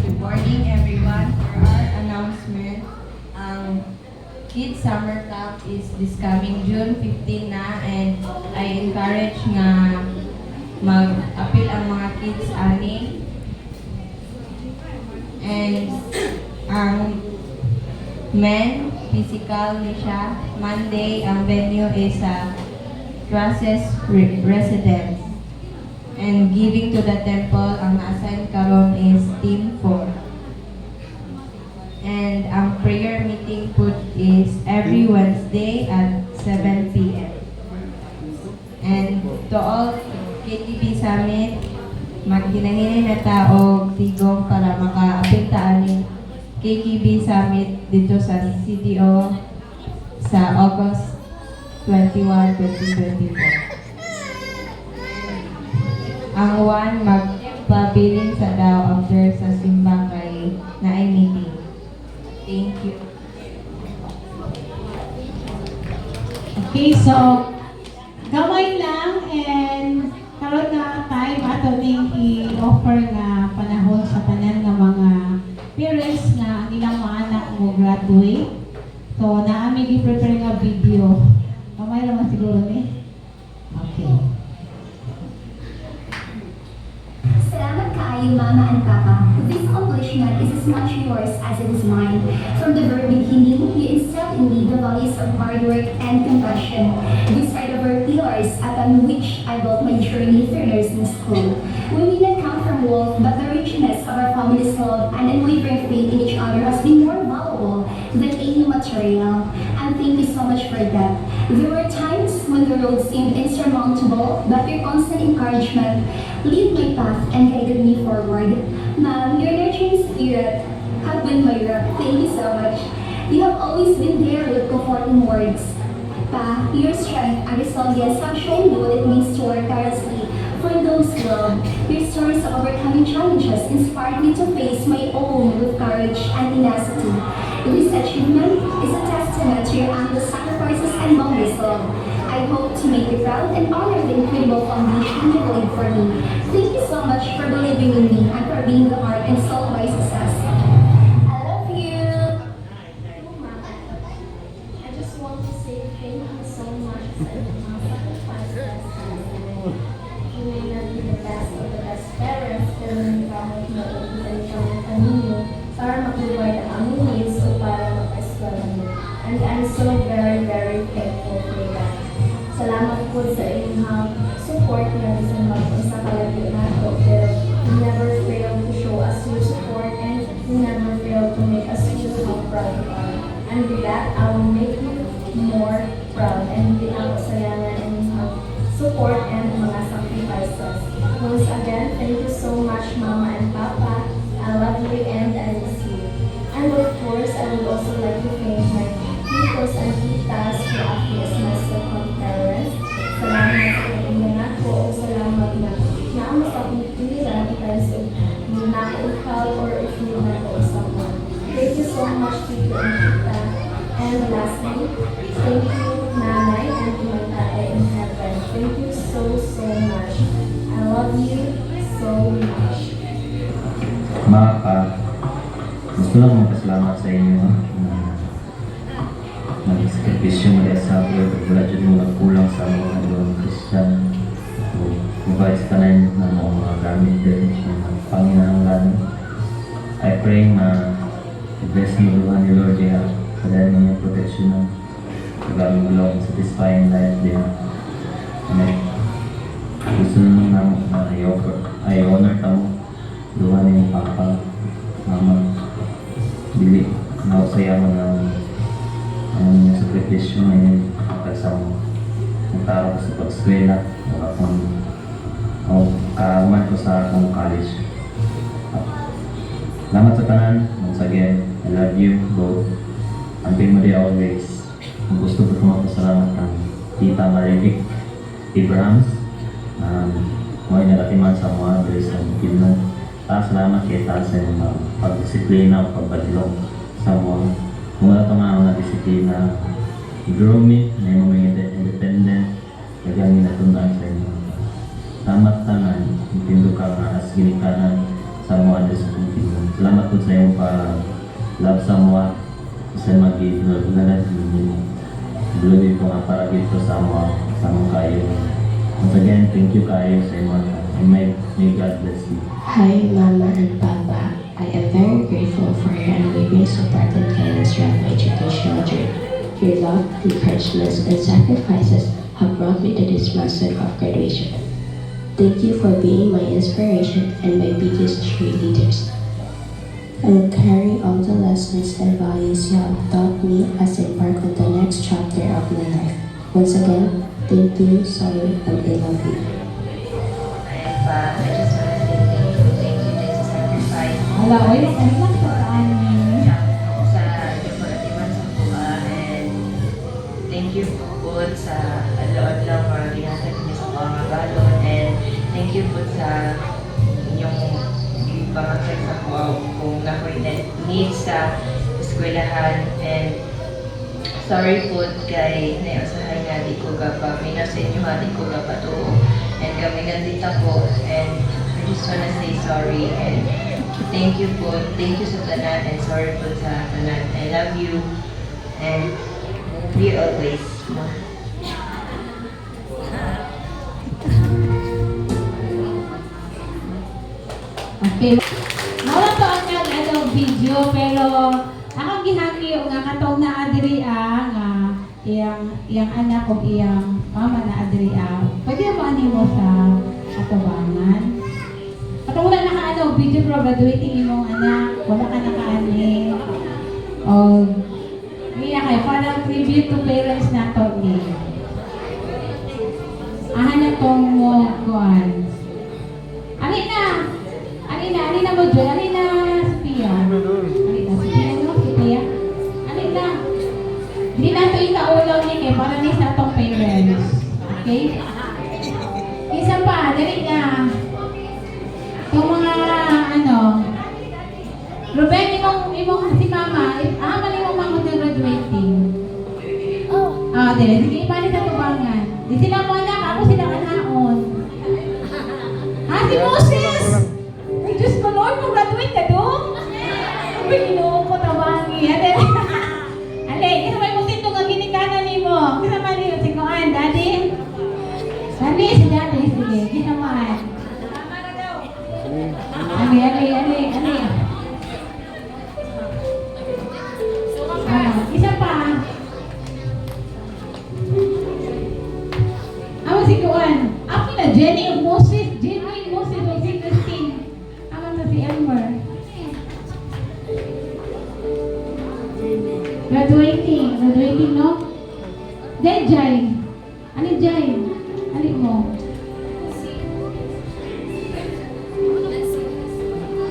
Good morning everyone. For our announcement, Kids Summer Camp is this coming June 15 na, and I encourage nga mag-appeal ang mga kids ani. And ang men, physical ni siya. Monday, ang venue is sa Crosses Residence. And giving to the temple, ang na-assign karon is Team 4. And ang prayer meeting put is every Wednesday at 7 p.m. And to all KTV Summit, maghinahinin na taog tigong para maka-apintaan ni KTV Summit dito sa CDO sa August 21, 2024. Ang one magpabilin sa daw after sa simba kay na ay meeting. Thank you. Okay, so gamay lang, and karon nga time ato ning i-offer nga panahon sa tanan nga mga parents nga ang ilang mga anak mo graduate. So naami gi-prepare nga video. Gamay lang man siguro ni. Okay. Salamat kaayo, Mama and Papa. This accomplishment is as much yours as it is mine. From the very beginning, you instilled in me the values of hard work and compassion. These are the very pillars upon which I built my journey through nursing school. We may not come from wealth, but the richness of our family's love and unwavering faith in each other has been more valuable than any material. And thank you so much for that. There were times when the road seemed insurmountable, but your constant encouragement lit my path and guided me forward. Ma'am, your nurturing spirit have been my rock. Thank you so much. You have always been there with comforting words. Pa, your strength and resilience have shown me what it means to work tirelessly for those who love. Your stories of overcoming challenges inspired me to face my own with courage and tenacity. This achievement is a testament to your endless sacrifices and boundless love. I hope to make you proud and honor the incredible foundation you laid for me. Thank you so much for believing in me and for being the heart and soul of my success. I love you. I just want to say thank you so much sa mga sacrifices. You may not be the best of the best parents, pero nagkamot na ito sa ninyo para mag-provide ang aming needs o para mag-eskwela niyo. And I'm so very, very thankful for that. Salamat po sa inyong support na bisan mag-unsa kalagyo na ito, pero you never fail to show us your support and And with that, I will make you more proud. And hindi ako sayangan and support and mga sacrifices. Once again, thank you so much, Mama and Papa. I love you and I miss you. And of course, I would also like to thank my titos and titas who act as my second parents. Salamat sa inyong ako o salamat na naamo sa akong pilihan because of na ako help or if you na ako someone. Thank you so much, Tito and Tita. And lastly, thank you, Nanay and my tatay in heaven. Thank you so much. I love you so much. Mga ka, gusto lang magpasalamat sa inyo na nag-sakripisyo mo dahil sa akin at wala dyan mo nagkulang sa mga doon Christian. Provide sa tanan ng mga gamit din ng Panginoon. I pray na i-bless mo Luhan ni Lord ya sa dahil ng iyong protection ng pag-aming long satisfying life din. Amen. Gusto naman na i-honor ka mo Luhan ni Papa, Mama, dili na usaya mo ng ang sakripisyo ngayon kasama nagtaro ko sa pagswela o kaaman ko sa akong college. Salamat sa tanan. Once again, I love you both. Until mo di always. Kung gusto ko magpasalamat ng Tita Marivic Abrahams. Mo ay naratiman sa mga address ng Finland. Salamat kay ta sa mga pagdisiplina o pagbadlong sa mga mula ito nga ang nadisiplina. I-grow me na yung mga independent kagami na tundaan sa inyo. Salamat tanan, intindo ka nga as ginikanan sa mga address ng Finland. Salamat po sa iyong pa-love sa mga isa mag-i-lalalan Glory po nga para dito sa mga kayo. Once again, thank you kayo sa iyong mga and may God bless you. Hi, Mama and Papa. I am very grateful for your unwavering support and guidance throughout my educational journey. Your love, encouragement, and sacrifices have brought me to this milestone of graduation. Thank you for being my inspiration and my biggest cheerleaders. I will carry all the lessons and values you have taught me as I embark on the next chapter of my life. Once again, thank you, sorry, and I love you. I just want to say thank you din sa sacrifice Wala, oy, ano lang sa taan sa dekoratiban sa kuha and thank you po sa adlaw-adlaw para ginatag niyo sa mga balon and thank you po sa inyong pangakit sa kuha kung nako'y need sa eskwelahan and sorry po kay naiusahay nga di ko gapa sa inyo nga di ko gapa to and kami nandito po and I just wanna say sorry and thank you po, thank you sa tanan and sorry po sa tanan. I love you and love you always. Okay. Wala to ang video pero akong gihangyo nga katong na adria nga iyang anak o iyang mama na adria. Pwede ba mo sa atubangan? Katong wala naka video pro graduating imong anak, wala ka nakaani. O iya kay parang tribute to parents na to ni. Na tong mo kuan. Alina mo dyan, alina Sophia. Alina Sophia, no? Sophia. Alina. Hindi na ito ikaulaw niya kay para ni sa tong parents. Okay? Isa pa, dali na. Itong mga Ruben, imong si mama, mali mo mga graduating. Dali, sige, ipani sa tubangan. Di sila mo anak, ako sila anaon. Si Moses! Ay, Diyos ko, Lord, mag-graduate ka doon? Ay, ginoo ko, tawangi. Ale, isa may musito nga ginikanan ni mo. Isa man yun, si Koan, Daddy? Daddy, si Daddy, sige, ginaman. Ali. Isa pa. Graduating, no? Jai. Ano Jai? Ano mo?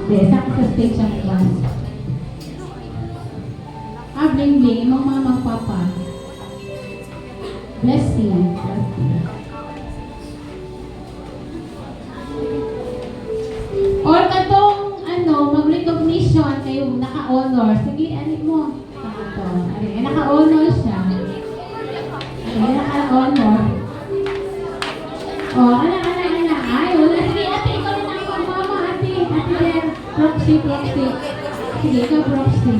Yes, ako sa stage of class. Bling, imong mama, papa. Blessing. Or katong, mag-recognition kayo, naka-honor. Sige, ano mo? Naka-honor siya. Naka-honor. Oh, ana. Ay, wala. Sige, ate, ikaw rin ako, mama, ate. Ate Len. Proxy. Sige, ikaw, proxy.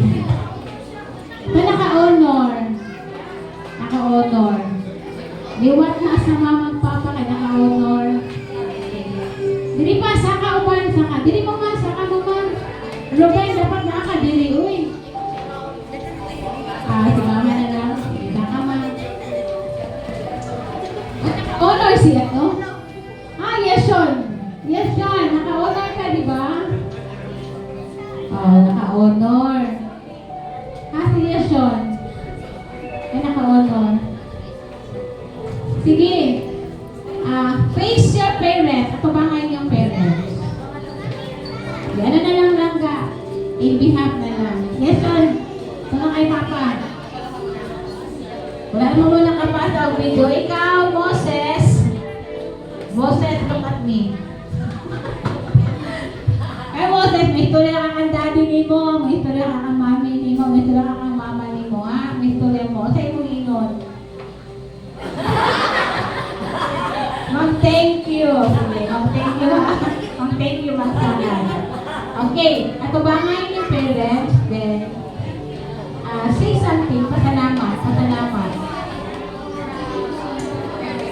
Ito, naka-honor. Liwat na sa mama at papa ka, naka-honor. Dili pa, saka uban, saka. Dili mo man, saka mo man. Ruben, dapat na ka, dili, uy. Si mama na lang. Saka man. Honor siya, no? Yes, Sean. Naka-honor ka, di ba? Naka-honor. Si Sean. Naka-honor. Sige. Face your parents. Ako ba ngayon yung parents? Yan na lang langga. In behalf na lang. Yes, Sean. Sama kay Papa. Wala mo muna kapasa ang video. Ikaw, Moses, look at me. Kaya Moses, may istorya ka kang daddy ni mo, may istorya ka kang mami ni mo, may istorya ka kang mama ni mo, ha? May istorya mo. Sa'yo mo ingon. Ma'am, thank you. Sige, Ma'am, thank you, ha? Ma'am, thank you, Ma'am, sana. Okay, ato ba ngayon yung parents, then, say something, pasalamat.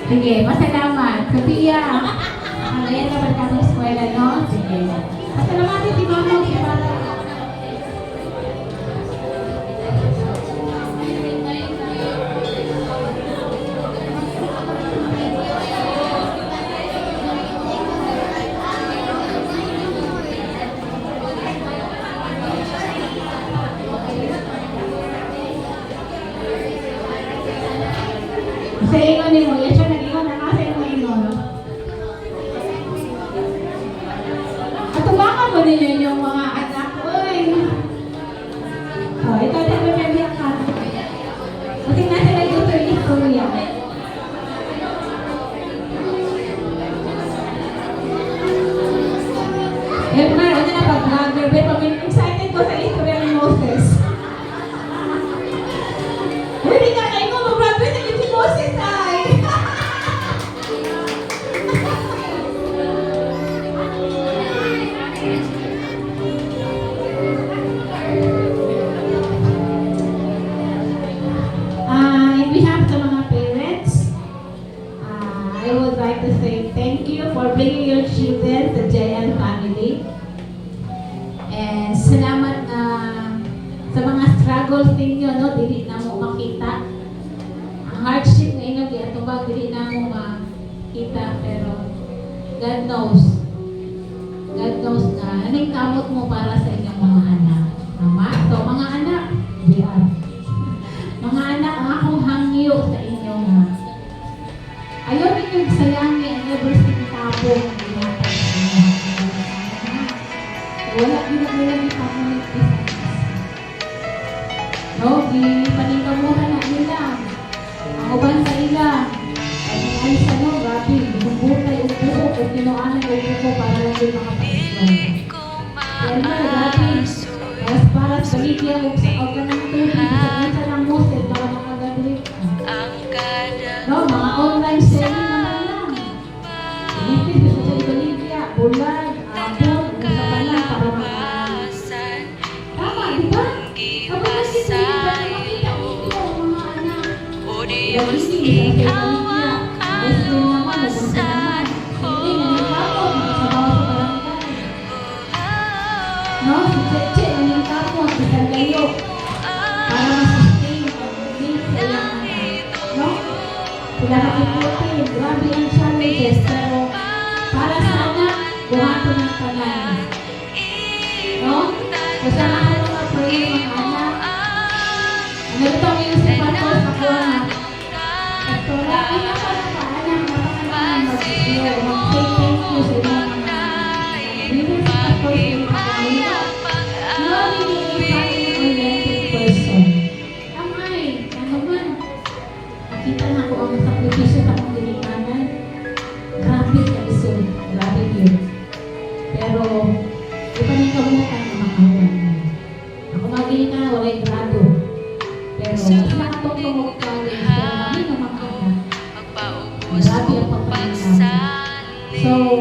Sige, pasalamat. Sophia, ngayon na balik sa eskwela, no? Sige. Pasalamat si mama, si papa. Sa ingon ni mo, yan siya nag-ingon na kasi mo ingon. At umakan mo din yung mga anak, uy. Ito din mo pwede ka. Kasi nga sila yung sa istorya. Ano na pag-vlogger, pero excited ko sa istorya ni Moses. Hindi ka kayo mo, mag-graduate na yung si Moses ay. In behalf of mga parents, I would like to say thank you for bringing your children to JN family. And salamat sa mga struggles ninyo, no? Dili na mo makita. Ang hardship na inyo, ito ba, dili na mo makita. Pero God knows na anong kamot mo para sa inyong mga anak. Tama? So, mga anak, mga anak, ang akong hangyo sa inyo na ayaw ninyo sayangi ang never tapong ang ginatay sa inyo. Wala ginagawa ni community. No, di paningkamuhan na nila. Ang uban sa ila. At ay sa no, grabe, bumutay o puso o kinuanan o puso para lang yung mga pasyon. Kaya na, grabe, para sa baligya o sa organization sa ng Moses para makagadlit. No, mga online selling naman lang. Pinipid sa baligya, bulan, abot, nasa pala para makagadlit. Tama, di ba? Kapag nakita makita ninyo mga anak. Gagawin ikaw ang kawasan ko. Hindi, nangyayakot, nakasabaw sa barangay. No, si Cheche, nangyayakot, sa layo. Para masustain ang belief sa iyang anak. No? Sila nakiputin, grabe ang challenges, pero para sa anak, buhaton ng kanan. No? Kasamahan mo ang prayer mga anak. Ganito ang iyong sapatos ako na. Pastora, ay napakapaanan, napakalaman mag-iyo. Mag-say thank you sa inyong mga leaders sa pastor sa inyong mga. You are really a family-oriented person. Amay, ano man? Nakita na ko ang sakripisyo sa akong dinikanan. Grabe ka isun. Grabe yun. Pero, ipanikabutan ang makawan. Ako magiging ka, walay grado. Pero, mas nakatutulog ka rin sa kami na makaka. Grabe ang pagpapalala. So,